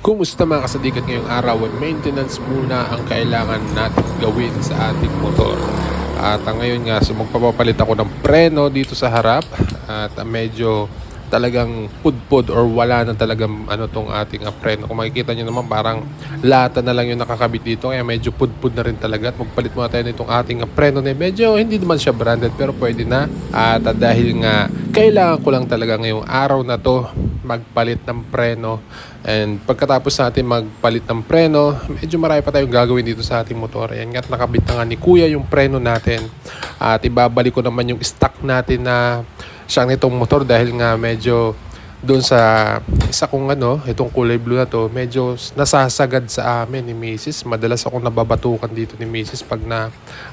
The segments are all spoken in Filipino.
Kumusta mga kasadikat ngayong araw? Maintenance muna ang kailangan natin gawin sa ating motor. At ngayon nga, so magpapapalit ako ng preno dito sa harap. At medyo talagang pudpud or wala na talagang tong ating preno. Kung makikita nyo naman parang lata na lang yung nakakabit dito. Kaya medyo pudpud na rin talaga. At magpalit muna tayo nitong ating preno na medyo hindi naman siya branded pero pwede na. At dahil nga kailangan ko lang talaga ngayong araw na to magpalit ng preno. And pagkatapos natin magpalit ng preno, medyo marami pa tayong gagawin dito sa ating motor. Ayan nga, nakabit na nga ni Kuya yung preno natin. At ibabalik ko naman yung stock natin na siyang nitong motor dahil nga medyo doon sa isa kong itong kulay blue na to, medyo nasasagad sa amin ni Mrs. Madalas akong nababatukan dito ni Mrs. pag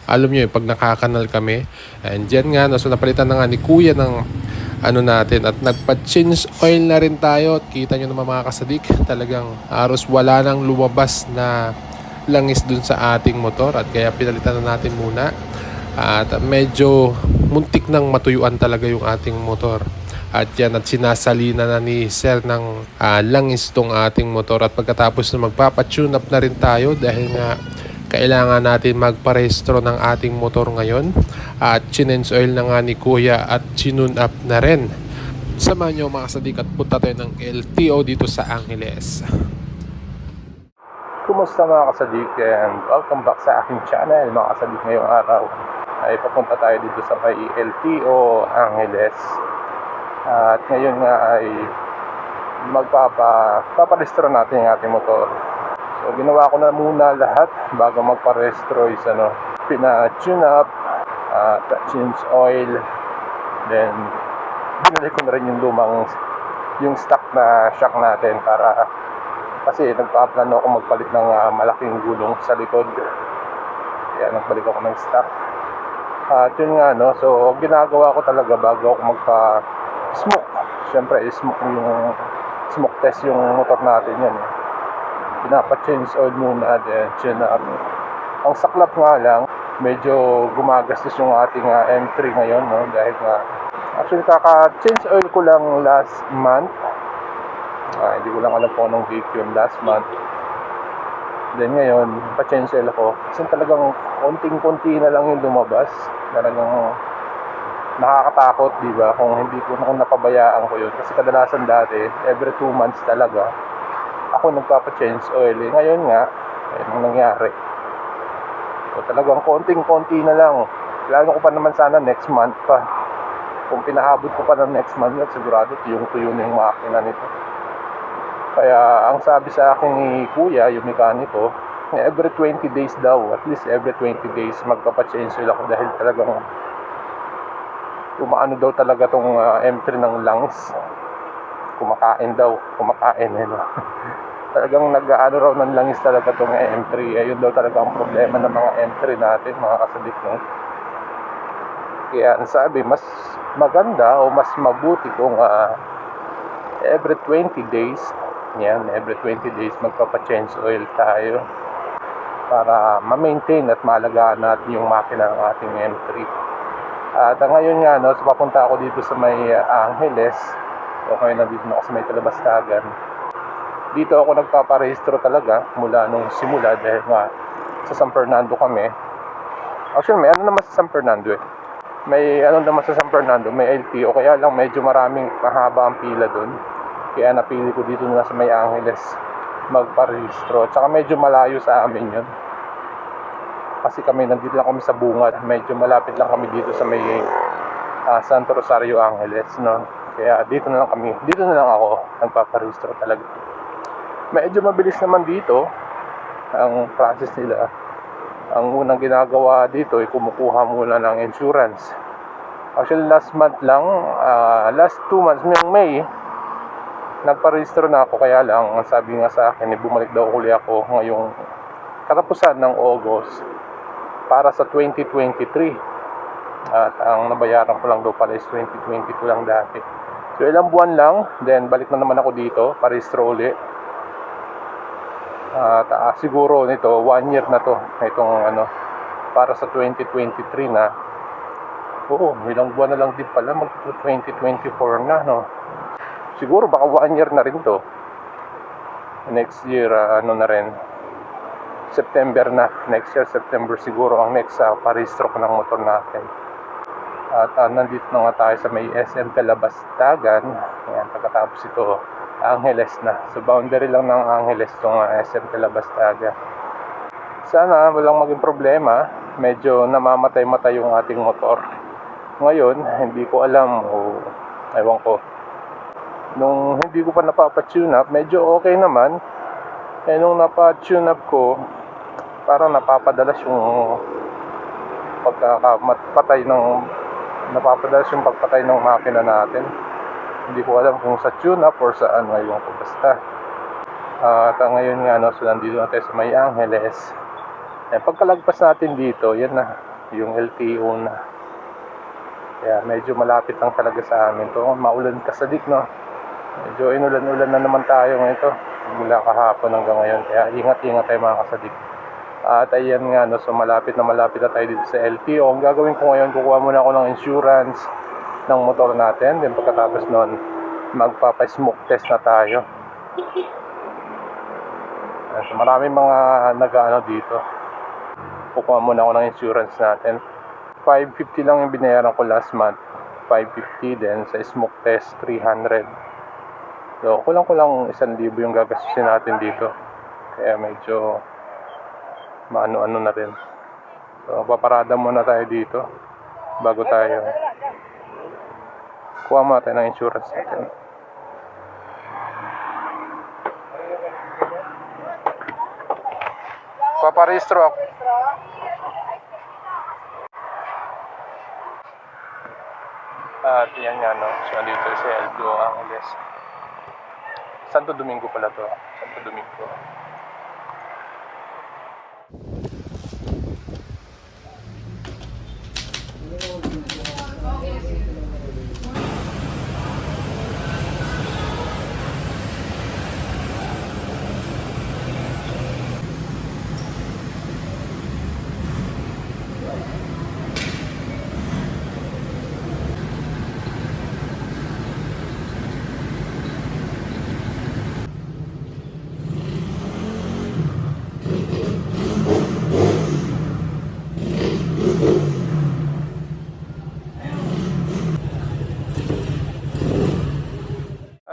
alam nyo pag nakakanal kami. And dyan nga, so napalitan na nga ni Kuya ng natin at nagpa-change oil na rin tayo at kita nyo naman mga kasadik, talagang halos wala nang lumabas na langis dun sa ating motor at kaya pinalitan na natin muna at medyo muntik nang matuyuan talaga yung ating motor at yan at sinasalina na ni Sir ng langis tong ating motor at pagkatapos na magpapa-tune up na rin tayo dahil nga kailangan natin magparehistro ng ating motor ngayon at chinense oil na nga ni Kuya at chinune up na rin. Samahan nyo mga kasadik at punta tayo ng LTO dito sa Angeles. Kumusta mga kasadik and welcome back sa aking channel mga kasadik. Ngayong araw ay papunta tayo dito sa may LTO Angeles at ngayon nga ay magpaparehistro natin yung ating motor. So ginawa ko na muna lahat bago magparehistro is pina-tune up, change oil, then binalik ko na rin yung stock na shock natin para kasi nagpaplano ako magpalit ng malaking gulong sa likod. Kaya nagbalik ako ng stock. At yun nga so ginagawa ko talaga bago ako magpa-smoke. Siyempre smoke test yung motor natin yan. Pinapa-change oil muna then tune up. Ang saklap nga lang, medyo gumagastos yung ating M3 ngayon dahil nga actually kaka-change oil ko lang last month. Hindi ko lang alam kung anong date yun last month. Then ngayon, pa-change oil ako. Kasi talagang konting-konti na lang yung lumabas. Talagang nakakatakot, di ba? Kung napabayaan ko yun. Kasi kadalasan dati, every 2 months talaga ako nagpapa-change oil. Ngayon nga, ang nangyari. So, talagang konting-konti na lang. Plano ko pa naman sana next month pa. Kung pinaabot ko pa ng next month, sigurado tuyo na yung makina nito. Kaya ang sabi sa akin ni Kuya, yung mekaniko, every 20 days daw, at least every 20 days magpapa-change oil ako dahil talagang umaano daw talaga tong M3 ng lungs. Kumakain talagang nag-aano raw ng langis talaga itong M3. Ayun daw talaga ang problema ng mga M3 natin mga kasadik Kaya ang sabi, mas maganda o mas mabuti kung every 20 days magpapa-change oil tayo para ma-maintain at maalagaan natin yung makina ng ating M3. At ngayon nga so papunta ako dito sa may Angeles. So ngayon nandito na ako sa may Talabastagan. Dito ako nagpaparehistro talaga mula nung simula dahil nga sa San Fernando kami. Actually may naman sa San Fernando May naman sa San Fernando, may LTO, kaya lang medyo maraming mahaba ang pila doon. Kaya napili ko dito na sa may Angeles magparehistro. Tsaka medyo malayo sa amin yun. Kasi nandito lang kami sa Bungad. Medyo malapit lang kami dito sa may Santo Rosario, Angeles, Kaya dito na lang ako nagpaparehistro talaga. Medyo mabilis naman dito ang process nila. Ang unang ginagawa dito ay kumukuha muna ng insurance. Actually last month lang, last 2 months, ngayong May, nagparehistro na ako. Kaya lang, ang sabi nga sa akin, bumalik daw uli ako ngayong katapusan ng August para sa 2023. At ang nabayaran ko lang daw pala is 2022 lang dati. So ilang buwan lang, then balik na naman ako dito, parehistro uli. Siguro nito 1 year na to itong para sa 2023 na. Oo, ilang buwan na lang din pala, mag 2024 na Siguro baka 1 year na rin to. next year ano na rin, September na. Next year September siguro ang next pa-restroke ng motor natin. At nandito na nga tayo sa may SM Calabastagan. Ayan, pagkatapos ito Angeles na. So boundary lang ng Angeles itong SM Calabastagan. Sana walang maging problema. Medyo namamatay-matay yung ating motor. Ngayon, hindi ko alam o ewan ko. Nung hindi ko pa napapa-tune up, medyo okay naman. Eh nung napa-tune up ko, parang napapadalas yung pagpatay ng makina natin. Hindi ko alam kung sa tune up or saan, ngayon ko basta. At ngayon nga so nandito na tayo sa May Angeles. Pagkalagpas natin dito, yan na yung LTO na. Kaya medyo malapit lang talaga sa amin to. Maulan kasadik, no. Medyo inulan-ulan na naman tayo ngayon mula kahapon hanggang ngayon. Kaya ingat-ingat tayo mga kasadik. At ayan nga so malapit na tayo dito sa LTO. Ang gagawin ko ngayon, kukuha muna ako ng insurance ng motor natin. Then pagkatapos nun, magpapa-smoke test na tayo. So maraming mga dito. Kukuha muna ako ng insurance natin. 550 lang yung binayaran ko last month. 550 din sa smoke test 300. So kulang-kulang 1,000 yung gagastusin natin dito. Kaya medyo maano-ano na rin. So paparada muna tayo dito bago tayo kuha muna tayo ng insurance natin. Paparehistro ako. At yan nga so dito sa LTO Angeles. Santo Domingo pala to. Santo Domingo.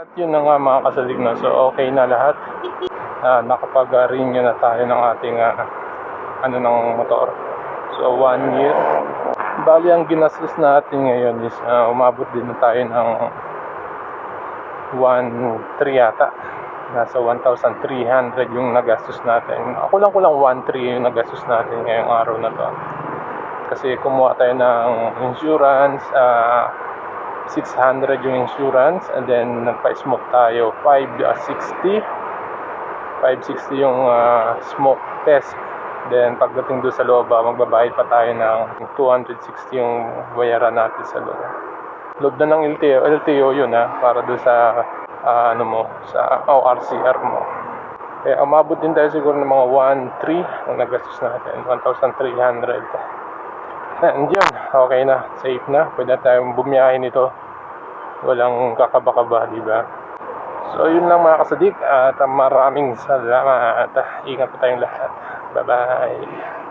At yun na nga mga kasalig na. So okay na lahat. Nakapag-renew na tayo ng ating ng motor. So 1 year. Bali ang ginastos natin ngayon is umabot din na tayo ng 1,300 yata. Nasa 1,300 yung nagastos natin. Kulang 1,300 yung nagastos natin ngayong araw na to. Kasi kumuha tayo ng insurance, 600 yung insurance, and then nagpa-smoke tayo 560 yung smoke test. Then pagdating doon sa loob, magbabayad pa tayo ng 260 yung bayaran natin sa loob na ng LTO yun para doon sa sa ORCR mo. Kaya umabot din tayo siguro ng mga 1,300 ang nagastos natin, 1,300. And yun, okay na, safe na. Pwede tayong bumiyahin ito. Walang kakaba-kaba, di ba? So yun lang mga kasadik, at maraming salamat. Ingat po tayong lahat. Bye-bye.